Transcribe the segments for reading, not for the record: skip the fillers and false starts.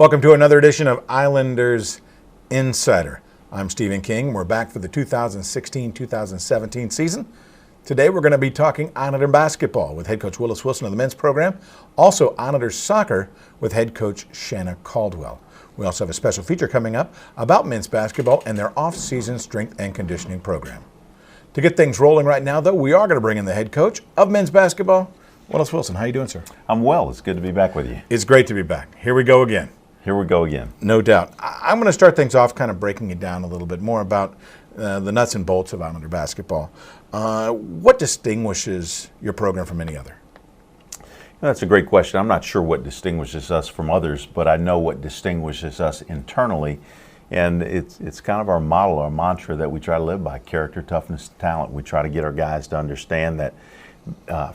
Welcome to another edition of Islanders Insider. I'm Stephen King. We're back for the 2016-2017 season. Today we're going to be talking Islander basketball with head coach Willis Wilson of the men's program. Also Islanders soccer with head coach Shanna Caldwell. We also have a special feature coming up about men's basketball and their off-season strength and conditioning program. To get things rolling right now, though, we are going to bring in the head coach of men's basketball, Willis Wilson. How are you doing, sir? I'm well. It's good to be back with you. It's great to be back. Here we go again. Here we go again. No doubt. I'm going to start things off kind of breaking it down a little bit more about the nuts and bolts of Islander basketball. What distinguishes your program from any other? That's a great question. I'm not sure what distinguishes us from others, but I know what distinguishes us internally. And it's kind of our model, our mantra that we try to live by: character, toughness, talent. We try to get our guys to understand that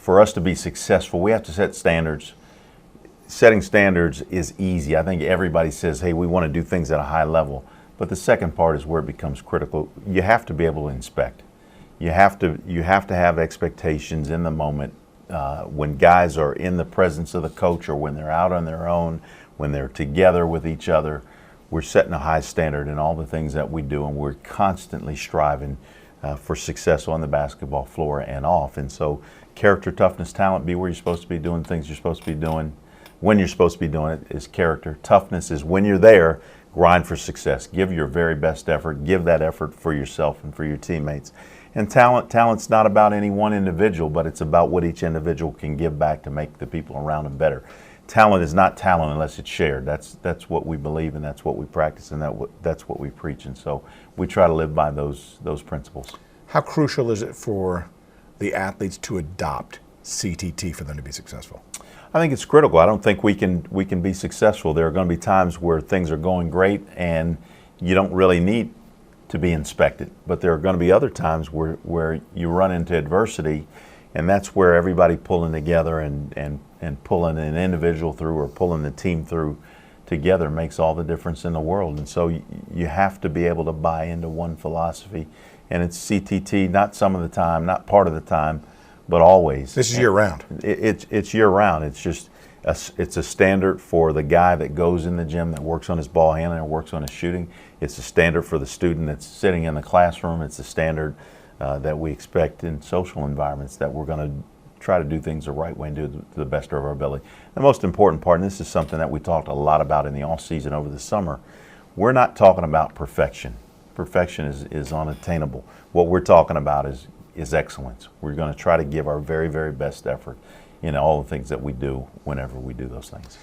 for us to be successful, we have to set standards. Setting standards is easy. I think everybody says, hey, we want to do things at a high level. But the second part is where it becomes critical. You have to be able to inspect. You have to have expectations in the moment. When guys are in the presence of the coach or when they're out on their own, when they're together with each other, we're setting a high standard in all the things that we do, and we're constantly striving for success on the basketball floor and off. And so character, toughness, talent, be where you're supposed to be doing things you're supposed to be doing. When you're supposed to be doing it is character. Toughness is when you're there, grind for success. Give your very best effort. Give that effort for yourself and for your teammates. And talent's not about any one individual, but it's about what each individual can give back to make the people around them better. Talent is not talent unless it's shared. That's what we believe, and that's what we practice, and that's what we preach. And so we try to live by those principles. How crucial is it for the athletes to adopt CTT for them to be successful? I think it's critical. I don't think we can be successful. There are going to be times where things are going great and you don't really need to be inspected. But there are going to be other times where you run into adversity, and that's where everybody pulling together and pulling an individual through or pulling the team through together makes all the difference in the world. And so you have to be able to buy into one philosophy. And it's CTT, not some of the time, not part of the time, but always. This is year-round. It's year-round. It's just it's a standard for the guy that goes in the gym that works on his ball handling or works on his shooting. It's a standard for the student that's sitting in the classroom. It's a standard that we expect in social environments, that we're going to try to do things the right way and do it to the best of our ability. The most important part, and this is something that we talked a lot about in the off-season over the summer, we're not talking about perfection. Perfection is unattainable. What we're talking about is excellence. We're going to try to give our very, very best effort in all the things that we do whenever we do those things.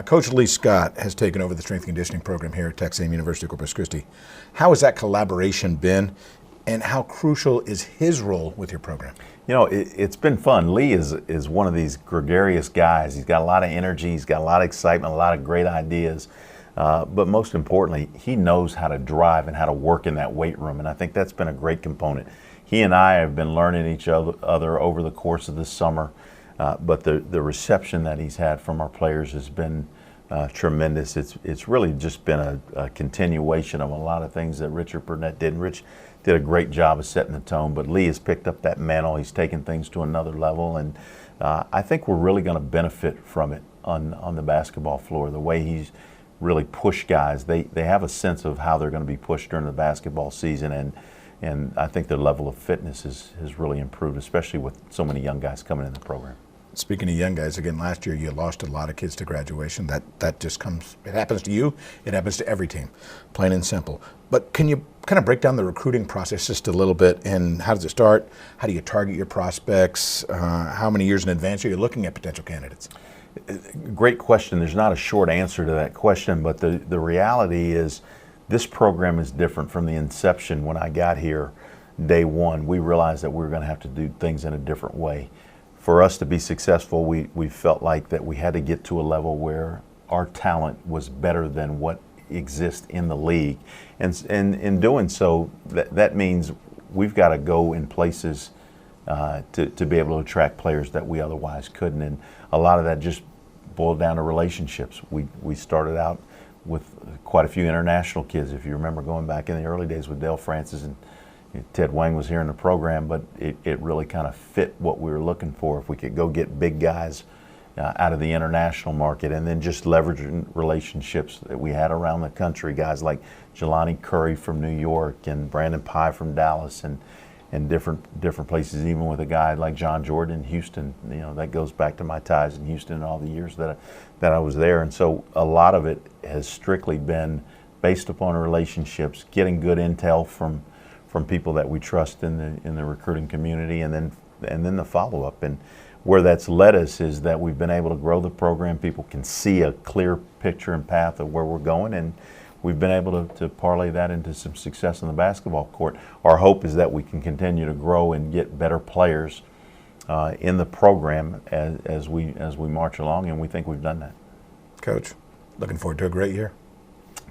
Coach Lee Scott has taken over the strength and conditioning program here at Texas A&M University of Corpus Christi. How has that collaboration been, and how crucial is his role with your program? You know, it's been fun. Lee is one of these gregarious guys. He's got a lot of energy. He's got a lot of excitement, a lot of great ideas. But most importantly, he knows how to drive and how to work in that weight room, and I think that's been a great component. He and I have been learning each other over the course of this summer, but the reception that he's had from our players has been tremendous. It's really just been a continuation of a lot of things that Richard Burnett did. And Rich did a great job of setting the tone, but Lee has picked up that mantle. He's taken things to another level, and I think we're really going to benefit from it on the basketball floor. The way he's really pushed guys, they have a sense of how they're going to be pushed during the basketball season, and I think their level of fitness has really improved, especially with so many young guys coming in the program. Speaking of young guys, again, last year you lost a lot of kids to graduation. That just comes, it happens to you, it happens to every team, plain and simple. But can you kind of break down the recruiting process just a little bit, and how does it start? How do you target your prospects? How many years in advance are you looking at potential candidates? Great question. There's not a short answer to that question, but the reality is this program is different from the inception. When I got here, day one, we realized that we were going to have to do things in a different way. For us to be successful, we felt like that we had to get to a level where our talent was better than what exists in the league. And in doing so, that means we've got to go in places to be able to attract players that we otherwise couldn't. And a lot of that just boiled down to relationships. We started out with quite a few international kids. If you remember going back in the early days with Dale Francis, and Ted Wang was here in the program, but it really kind of fit what we were looking for. If we could go get big guys out of the international market, and then just leveraging relationships that we had around the country, guys like Jelani Curry from New York and Brandon Pye from Dallas, and different places, even with a guy like John Jordan in Houston. You know, that goes back to my ties in Houston and all the years that I was there. And so a lot of it has strictly been based upon relationships, getting good intel from people that we trust in the recruiting community, and then the follow-up. And where that's led us is that we've been able to grow the program. People can see a clear picture and path of where we're going, and we've been able to parlay that into some success in the basketball court. Our hope is that we can continue to grow and get better players in the program as we march along, and we think we've done that. Coach, looking forward to a great year.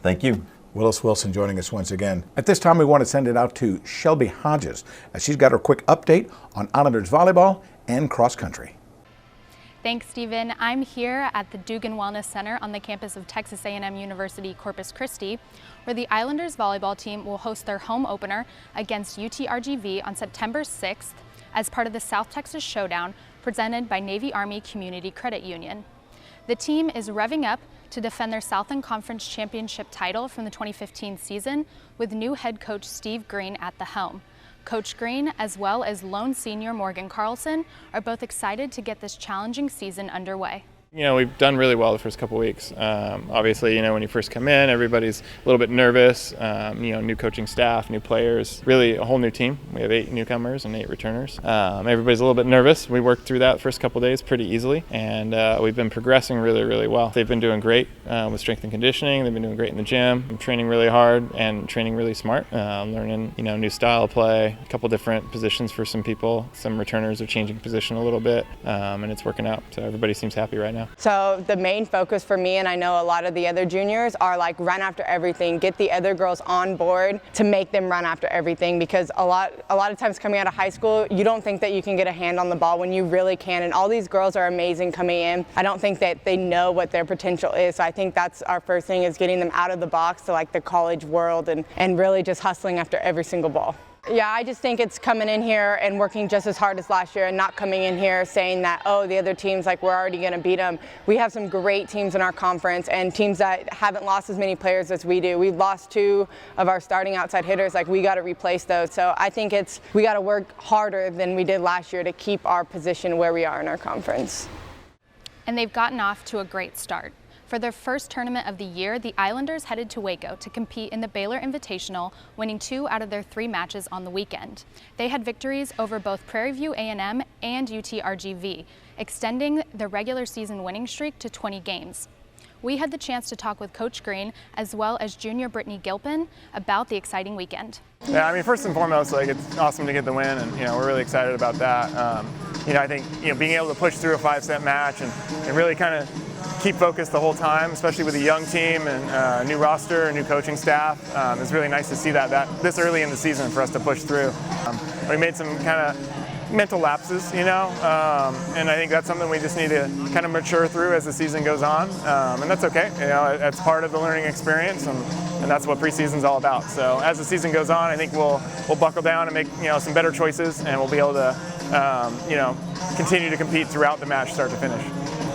Thank you. Willis Wilson joining us once again. At this time, we want to send it out to Shelby Hodges, as she's got her quick update on Islanders volleyball and cross country. Thanks, Stephen. I'm here at the Dugan Wellness Center on the campus of Texas A&M University Corpus Christi, where the Islanders volleyball team will host their home opener against UTRGV on September 6th as part of the South Texas Showdown presented by Navy Army Community Credit Union. The team is revving up to defend their Southland Conference Championship title from the 2015 season with new head coach Steve Green at the helm. Coach Green, as well as lone senior Morgan Carlson, are both excited to get this challenging season underway. You know, we've done really well the first couple weeks. Obviously, you know, when you first come in, everybody's a little bit nervous. You know, new coaching staff, new players, really a whole new team. We have 8 newcomers and 8 returners. Everybody's a little bit nervous. We worked through that first couple days pretty easily, and we've been progressing really, really well. They've been doing great with strength and conditioning. They've been doing great in the gym, training really hard and training really smart, learning, you know, new style of play, a couple different positions for some people. Some returners are changing position a little bit, and it's working out. So everybody seems happy right now. So the main focus for me, and I know a lot of the other juniors, are like run after everything, get the other girls on board to make them run after everything, because a lot of times coming out of high school, you don't think that you can get a hand on the ball when you really can, and all these girls are amazing coming in. I don't think that they know what their potential is, so I think that's our first thing, is getting them out of the box to like the college world and really just hustling after every single ball. Yeah, I just think it's coming in here and working just as hard as last year, and not coming in here saying that, oh, the other teams, like, we're already going to beat them. We have some great teams in our conference, and teams that haven't lost as many players as we do. We've lost 2 of our starting outside hitters. Like, we got to replace those. So I think we got to work harder than we did last year to keep our position where we are in our conference. And they've gotten off to a great start. For their first tournament of the year, the Islanders headed to Waco to compete in the Baylor Invitational, winning 2 out of their 3 matches on the weekend. They had victories over both Prairie View A&M and UTRGV, extending the regular season winning streak to 20 games. We had the chance to talk with Coach Green, as well as junior Brittany Gilpin, about the exciting weekend. Yeah, I mean, first and foremost, like, it's awesome to get the win, and, you know, we're really excited about that. You know, I think, you know, being able to push through a 5-set match and really kind of keep focused the whole time, especially with a young team and a new roster, a new coaching staff. It's really nice to see that this early in the season for us to push through. We made some kind of mental lapses, you know, and I think that's something we just need to kind of mature through as the season goes on, and that's okay. You know, that's part of the learning experience, and that's what preseason's all about. So as the season goes on, I think we'll buckle down and make, you know, some better choices, and we'll be able to you know, continue to compete throughout the match, start to finish.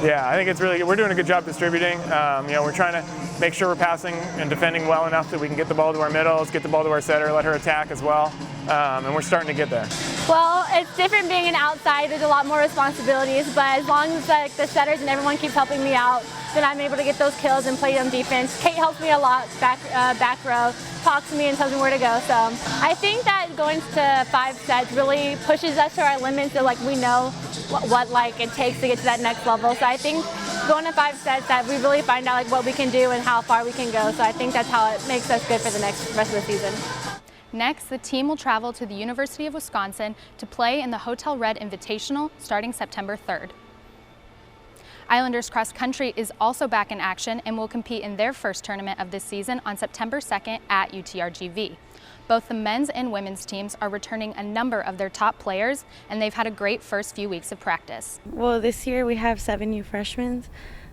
Yeah, I think it's really good. We're doing a good job distributing. You know, we're trying to make sure we're passing and defending well enough that we can get the ball to our middles, get the ball to our setter, let her attack as well, and we're starting to get there. Well, it's different being an outside. There's a lot more responsibilities, but as long as like the setters and everyone keeps helping me out, then I'm able to get those kills and play on defense. Kate helps me a lot back row, talks to me and tells me where to go. So I think that going to 5 sets really pushes us to our limits, so like we know what like it takes to get to that next level. So I think going to 5 sets, that we really find out like what we can do and how far we can go. So I think that's how it makes us good for the rest of the season. Next, the team will travel to the University of Wisconsin to play in the Hotel Red Invitational starting September 3rd. Islanders cross country is also back in action and will compete in their first tournament of this season on September 2nd at UTRGV. Both the men's and women's teams are returning a number of their top players, and they've had a great first few weeks of practice. Well, this year we have 7 new freshmen,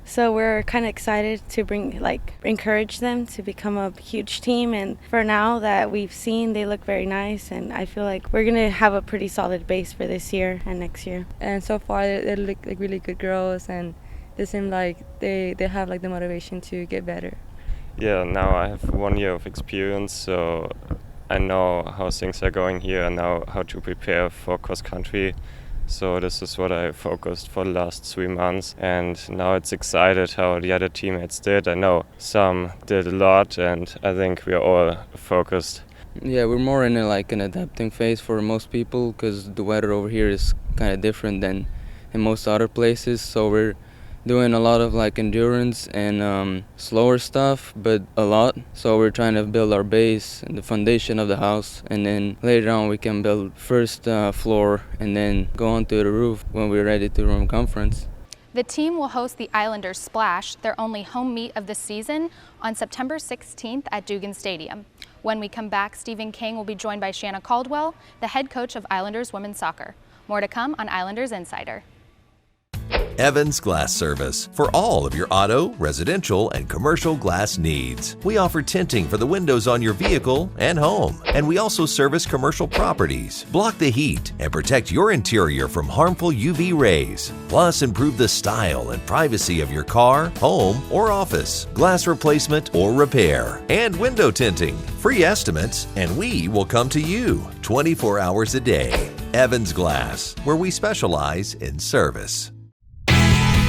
so we're kind of excited to encourage them to become a huge team. And for now that we've seen, they look very nice, and I feel like we're gonna have a pretty solid base for this year and next year. And so far, they look like really good girls, and they seem like they have like the motivation to get better. Yeah, now I have 1 year of experience, so I know how things are going here and now how to prepare for cross country. So this is what I focused for the last 3 months, and now it's excited how the other teammates did. I know some did a lot, and I think we are all focused. Yeah, we're more in an adapting phase for most people because the weather over here is kind of different than in most other places. So we're doing a lot of endurance and slower stuff, but a lot. So we're trying to build our base and the foundation of the house, and then later on we can build first floor and then go on to the roof when we're ready to run conference. The team will host the Islanders Splash, their only home meet of the season, on September 16th at Dugan Stadium. When we come back, Stephen King will be joined by Shanna Caldwell, the head coach of Islanders women's soccer. More to come on Islanders Insider. Evans Glass Service for all of your auto, residential, and commercial glass needs. We offer tinting for the windows on your vehicle and home, and we also service commercial properties. Block the heat and protect your interior from harmful UV rays. Plus, improve the style and privacy of your car, home, or office. Glass replacement or repair. And window tinting. Free estimates, and we will come to you 24 hours a day. Evans Glass, where we specialize in service.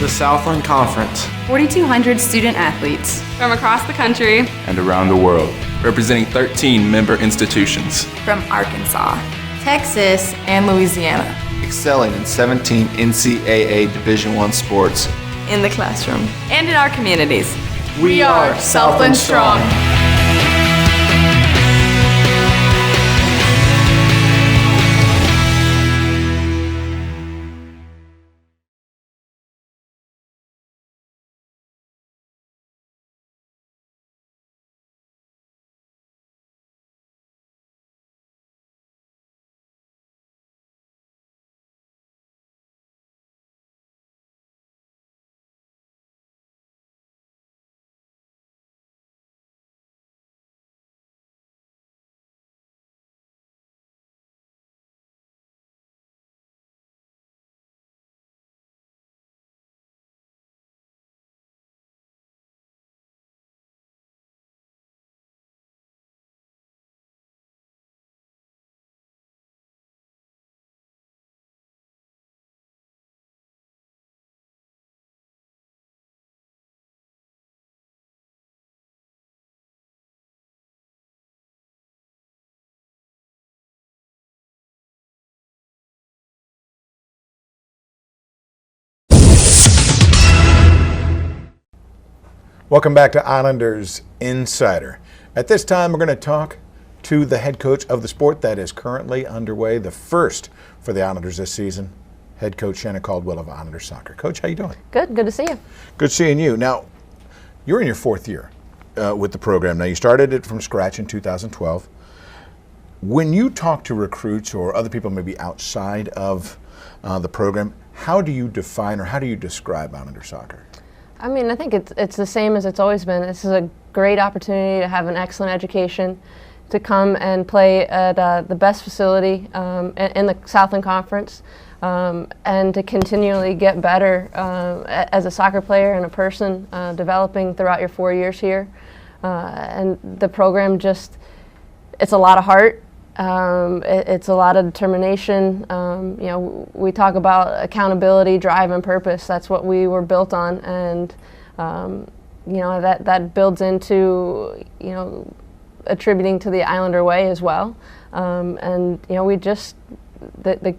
The Southland Conference, 4,200 student athletes from across the country and around the world, representing 13 member institutions from Arkansas, Texas, and Louisiana, excelling in 17 NCAA Division I sports in the classroom and in our communities. We are Southland Strong. Welcome back to Islanders Insider. At this time, we're going to talk to the head coach of the sport that is currently underway, the first for the Islanders this season, head coach Shanna Caldwell of Islanders Soccer. Coach, how you doing? Good to see you. Good seeing you. Now, you're in your 4th year with the program. Now, you started it from scratch in 2012. When you talk to recruits or other people maybe outside of the program, how do you define or how do you describe Islanders Soccer? I mean, I think it's the same as it's always been. This is a great opportunity to have an excellent education, to come and play at the best facility in the Southland Conference, and to continually get better as a soccer player and a person, developing throughout your 4 years here. And the program it's a lot of heart. It's a lot of determination. We talk about accountability, drive, and purpose. That's what we were built on, and that builds into attributing to the Islander way as well. The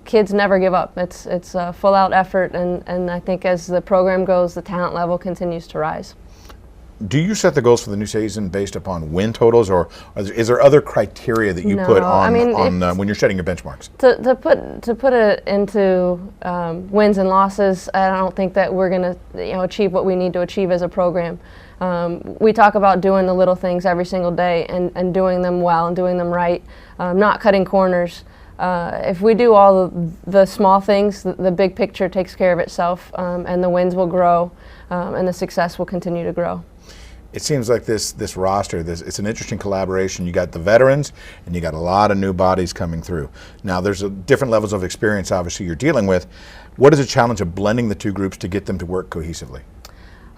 kids never give up. It's a full out effort, and I think as the program goes, the talent level continues to rise. Do you set the goals for the new season based upon win totals, or is there other criteria that you put on, when you're setting your benchmarks? To put it into wins and losses, I don't think that we're going to achieve what we need to achieve as a program. We talk about doing the little things every single day and doing them well and doing them right, not cutting corners. If we do all the small things, the big picture takes care of itself, and the wins will grow, and the success will continue to grow. It seems like this roster, it's an interesting collaboration. You got the veterans, and you got a lot of new bodies coming through. Now, there's different levels of experience, obviously, you're dealing with. What is the challenge of blending the two groups to get them to work cohesively?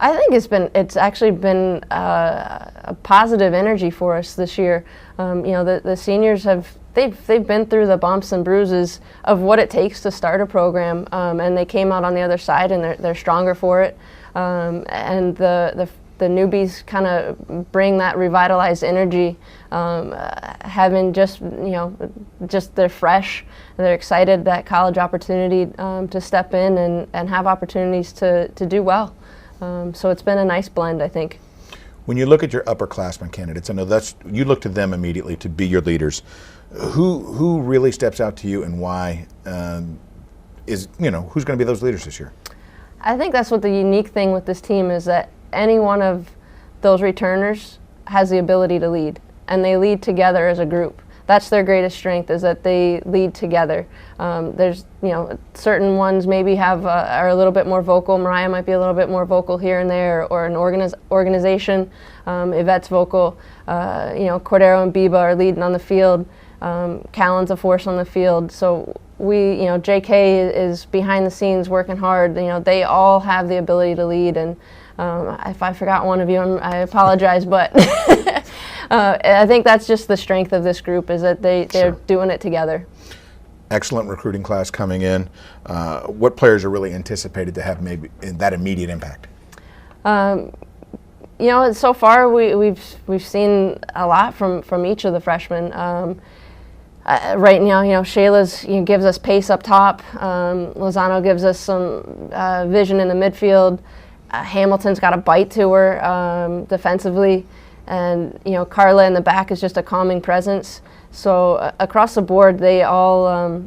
I think it's actually been a positive energy for us this year. The seniors they've been through the bumps and bruises of what it takes to start a program, and they came out on the other side and they're stronger for it. And the newbies kind of bring that revitalized energy, having just they're fresh and they're excited that college opportunity to step in and have opportunities to do well. So it's been a nice blend, I think. When you look at your upperclassmen candidates, I know you look to them immediately to be your leaders. Who really steps out to you, and why? Who's going to be those leaders this year? I think that's what the unique thing with this team is, that any one of those returners has the ability to lead, and they lead together as a group. That's their greatest strength, is that they lead together. There's certain ones maybe are a little bit more vocal. Mariah might be a little bit more vocal here and there, or an organization. Yvette's vocal. Cordero and Biba are leading on the field. Callan's a force on the field. So JK is behind the scenes working hard. They all have the ability to lead, and if I forgot one of you, I apologize, but I think that's just the strength of this group, is that they're doing it together. Excellent recruiting class coming in. What players are really anticipated to have maybe that immediate impact? So far we've seen a lot from each of the freshmen. Right now, Shayla's gives us pace up top. Lozano gives us some vision in the midfield. Hamilton's got a bite to her defensively, and Carla in the back is just a calming presence. So across the board, they all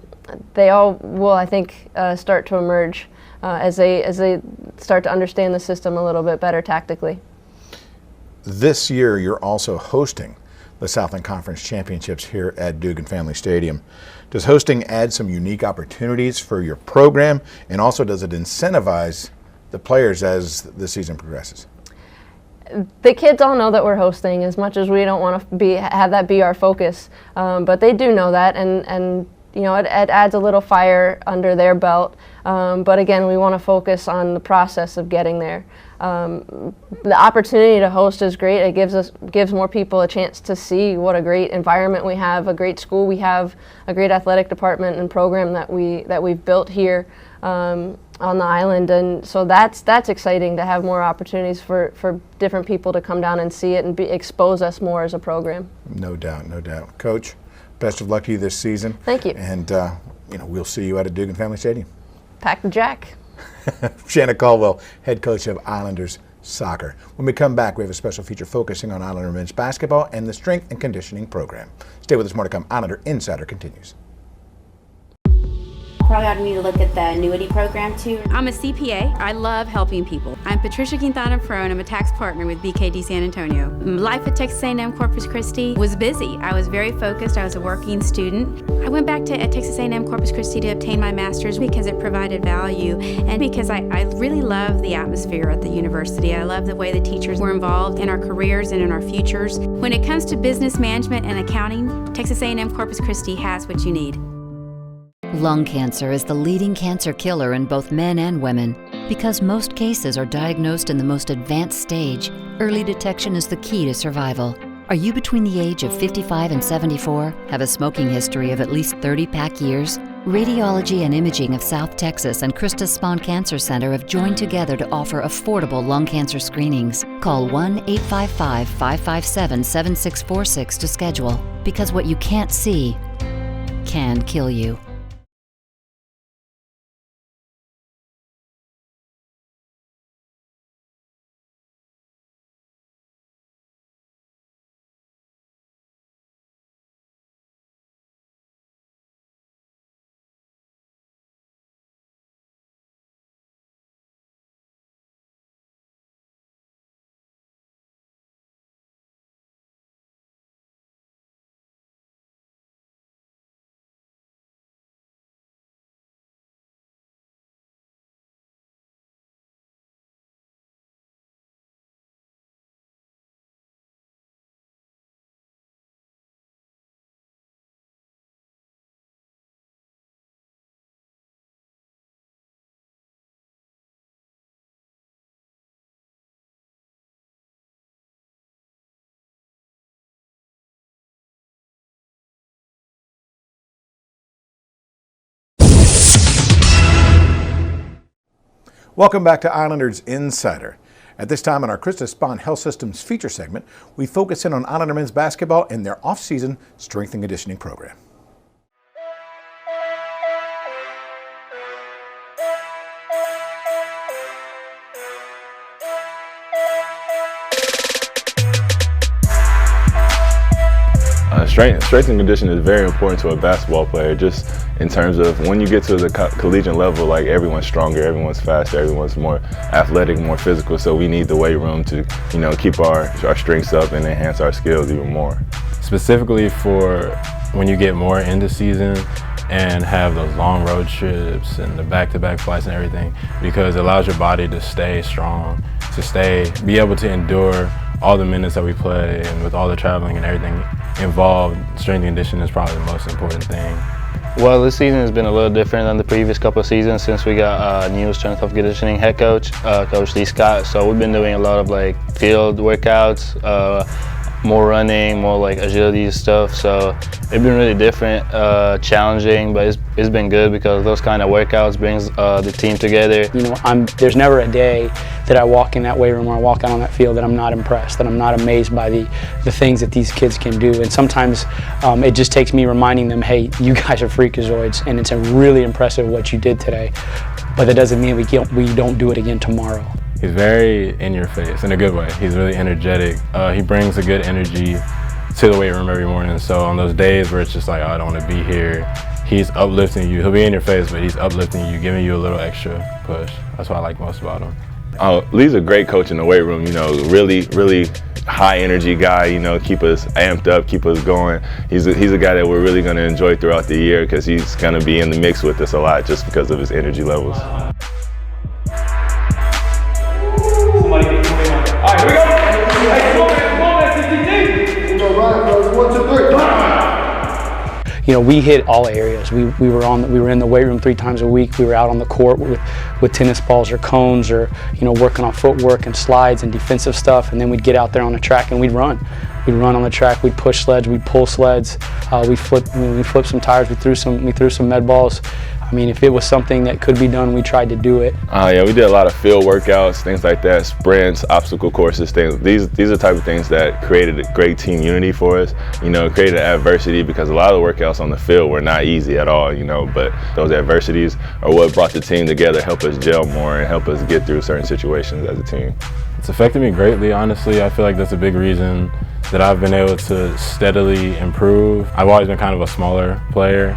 will, I think, start to emerge as they start to understand the system a little bit better tactically. This year, you're also hosting the Southland Conference Championships here at Dugan Family Stadium. Does hosting add some unique opportunities for your program, and also does it incentivize the players as the season progresses? The kids all know that we're hosting, as much as we don't want to have that be our focus, but they do know that, and it adds a little fire under their belt. But again, we want to focus on the process of getting there. The opportunity to host is great. It gives more people a chance to see what a great environment we have, a great school we have, a great athletic department and program that we've built here on the island, and so that's exciting to have more opportunities for different people to come down and see it and expose us more as a program. No doubt, no doubt. Coach, best of luck to you this season. Thank you. And we'll see you out at Dugan Family Stadium. Pack the jack. Shanna Caldwell, head coach of Islanders soccer. When we come back, we have a special feature focusing on Islander men's basketball and the strength and conditioning program. Stay with us, more to come. Islander Insider continues. Probably ought to need to look at the annuity program too. I'm a CPA. I love helping people. I'm Patricia Quintana Pro, and I'm a tax partner with BKD San Antonio. Life at Texas A&M Corpus Christi was busy. I was very focused. I was a working student. I went back to Texas A&M Corpus Christi to obtain my master's because it provided value, and because I really love the atmosphere at the university. I love the way the teachers were involved in our careers and in our futures. When it comes to business management and accounting, Texas A&M Corpus Christi has what you need. Lung cancer is the leading cancer killer in both men and women. Because most cases are diagnosed in the most advanced stage, early detection is the key to survival. Are you between the age of 55 and 74? Have a smoking history of at least 30 pack years? Radiology and Imaging of South Texas and Christus Spohn Cancer Center have joined together to offer affordable lung cancer screenings. Call 1-855-557-7646 to schedule. Because what you can't see can kill you. Welcome back to Islanders Insider. At this time in our Krista Spahn Health Systems feature segment, we focus in on Islander men's basketball and their off-season strength and conditioning program. Strength and conditioning is very important to a basketball player, just in terms of when you get to the collegiate level, like everyone's stronger, everyone's faster, everyone's more athletic, more physical, so we need the weight room to, keep our strengths up and enhance our skills even more. Specifically for when you get more into season and have those long road trips and the back-to-back flights and everything, because it allows your body to stay strong, to be able to endure all the minutes that we play, and with all the traveling and everything involved, strength and conditioning is probably the most important thing. Well, this season has been a little different than the previous couple of seasons since we got new strength and conditioning head coach, Coach Lee Scott. So we've been doing a lot of field workouts, more running, more agility stuff. So it's been really different, challenging, but it's been good because those kind of workouts brings the team together. There's never a day that I walk in that weight room or I walk out on that field that I'm not impressed, that I'm not amazed by the things that these kids can do. And sometimes it just takes me reminding them, hey, you guys are freakazoids, and it's really impressive what you did today. But that doesn't mean we don't do it again tomorrow. He's very in your face in a good way. He's really energetic. He brings a good energy to the weight room every morning. So on those days where it's just like, oh, I don't want to be here, he's uplifting you. He'll be in your face, but he's uplifting you, giving you a little extra push. That's what I like most about him. Lee's a great coach in the weight room, really high energy guy, keep us amped up, keep us going. He's a guy that we're really going to enjoy throughout the year because he's going to be in the mix with us a lot just because of his energy levels. Somebody get 21. All right, here we go. Hey, come on, man, 50 deep. All right, bro. 1, 2, 3. We hit all areas. We were in the weight room 3 times a week. We were out on the court with tennis balls or cones, or working on footwork and slides and defensive stuff. And then we'd get out there on the track and we'd run. We'd run on the track. We'd push sleds. We'd pull sleds. We flipped some tires. We threw some med balls. I mean, if it was something that could be done, we tried to do it. Yeah, we did a lot of field workouts, things like that, sprints, obstacle courses, things. These are the type of things that created a great team unity for us. Created adversity, because a lot of the workouts on the field were not easy at all. But those adversities are what brought the team together, help us gel more, and help us get through certain situations as a team. It's affected me greatly, honestly. I feel like that's a big reason that I've been able to steadily improve. I've always been kind of a smaller player,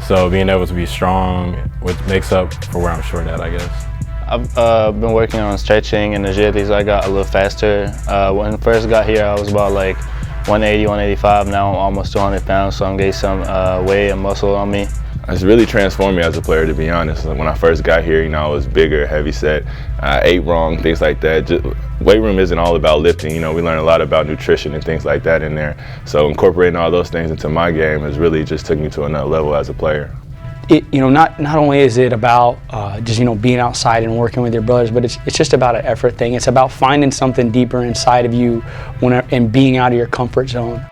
so being able to be strong makes up for where I'm short at, I guess. I've been working on stretching and agility, so I got a little faster. When I first got here, I was about 180, 185. Now I'm almost 200 pounds, so I'm getting some weight and muscle on me. It's really transformed me as a player, to be honest. When I first got here, I was bigger, heavy set, ate wrong, things like that. Weight room isn't all about lifting. We learn a lot about nutrition and things like that in there. So incorporating all those things into my game has really just took me to another level as a player. Not only is it about just being outside and working with your brothers, but it's just about an effort thing. It's about finding something deeper inside of you and being out of your comfort zone.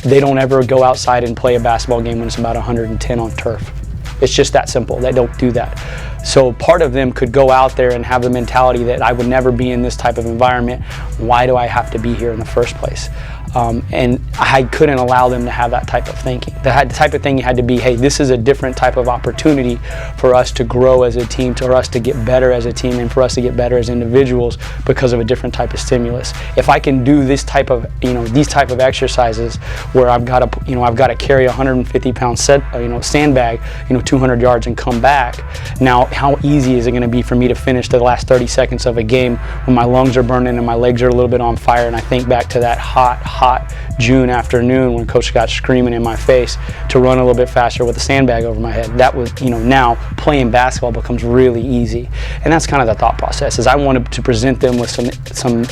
They don't ever go outside and play a basketball game when it's about 110 on turf. It's just that simple. They don't do that. So part of them could go out there and have the mentality that I would never be in this type of environment. Why do I have to be here in the first place? And I couldn't allow them to have that type of thinking. The type of thing had to be, hey, this is a different type of opportunity for us to grow as a team, for us to get better as a team, and for us to get better as individuals because of a different type of stimulus. If I can do this type of, these type of exercises where I've got to carry a 150-pound sandbag, 200 yards and come back. Now, how easy is it going to be for me to finish the last 30 seconds of a game when my lungs are burning and my legs are a little bit on fire? And I think back to that hot June afternoon when Coach got screaming in my face to run a little bit faster with a sandbag over my head. That was, now playing basketball becomes really easy. And that's kind of the thought process, is I wanted to present them with some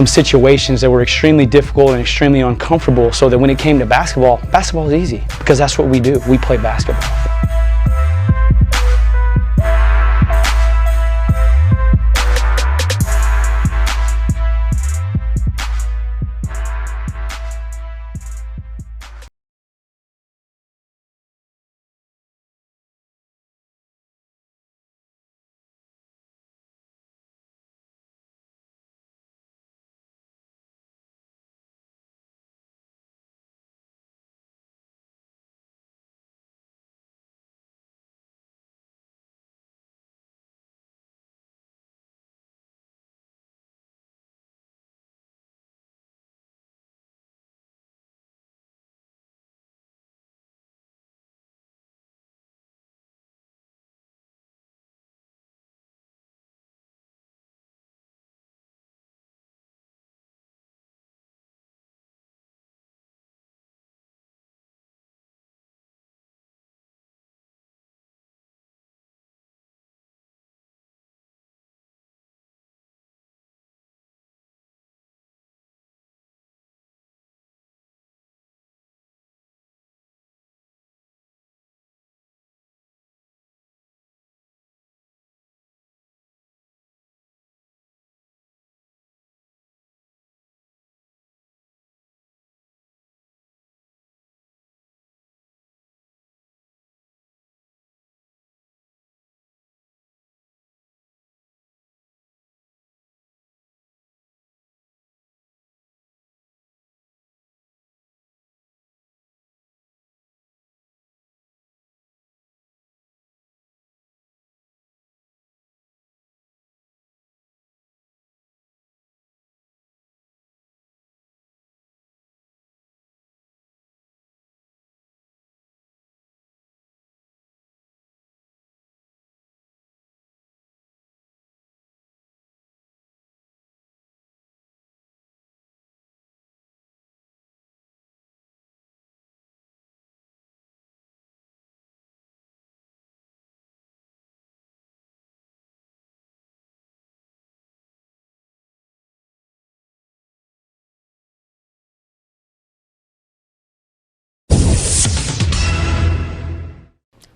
situations that were extremely difficult and extremely uncomfortable, so that when it came to basketball is easy, because that's what we do. We play basketball.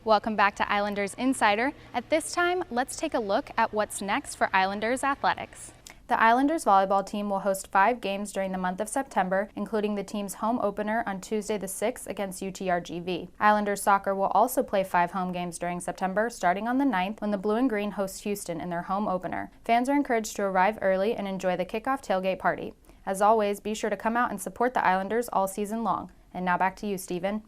Welcome back to Islanders Insider. At this time, let's take a look at what's next for Islanders athletics. The Islanders volleyball team will host 5 games during the month of September, including the team's home opener on Tuesday the 6th against UTRGV. Islanders soccer will also play 5 home games during September, starting on the 9th when the Blue and Green host Houston in their home opener. Fans are encouraged to arrive early and enjoy the kickoff tailgate party. As always, be sure to come out and support the Islanders all season long. And now back to you, Stephen.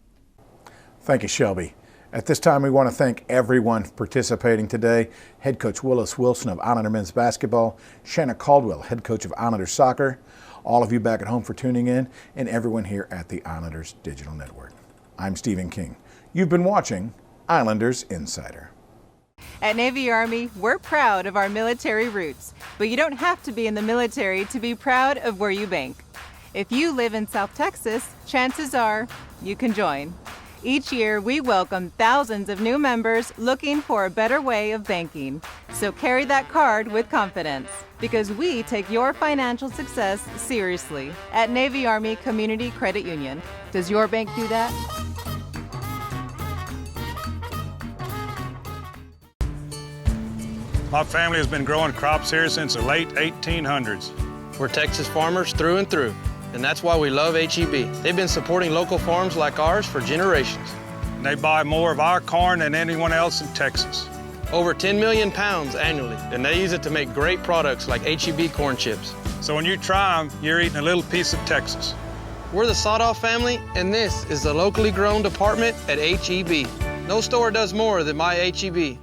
Thank you, Shelby. At this time, we want to thank everyone participating today. Head Coach Willis Wilson of Islander Men's Basketball, Shanna Caldwell, Head Coach of Islanders Soccer, all of you back at home for tuning in, and everyone here at the Islanders Digital Network. I'm Stephen King. You've been watching Islanders Insider. At Navy Army, we're proud of our military roots, but you don't have to be in the military to be proud of where you bank. If you live in South Texas, chances are you can join. Each year, we welcome thousands of new members looking for a better way of banking. So carry that card with confidence, because we take your financial success seriously. At Navy Army Community Credit Union. Does your bank do that? My family has been growing crops here since the late 1800s. We're Texas farmers through and through, and that's why we love HEB. They've been supporting local farms like ours for generations. They buy more of our corn than anyone else in Texas. Over 10 million pounds annually, and they use it to make great products like HEB corn chips. So when you try them, you're eating a little piece of Texas. We're the Sawdoff family, and this is the locally grown department at HEB. No store does more than my HEB.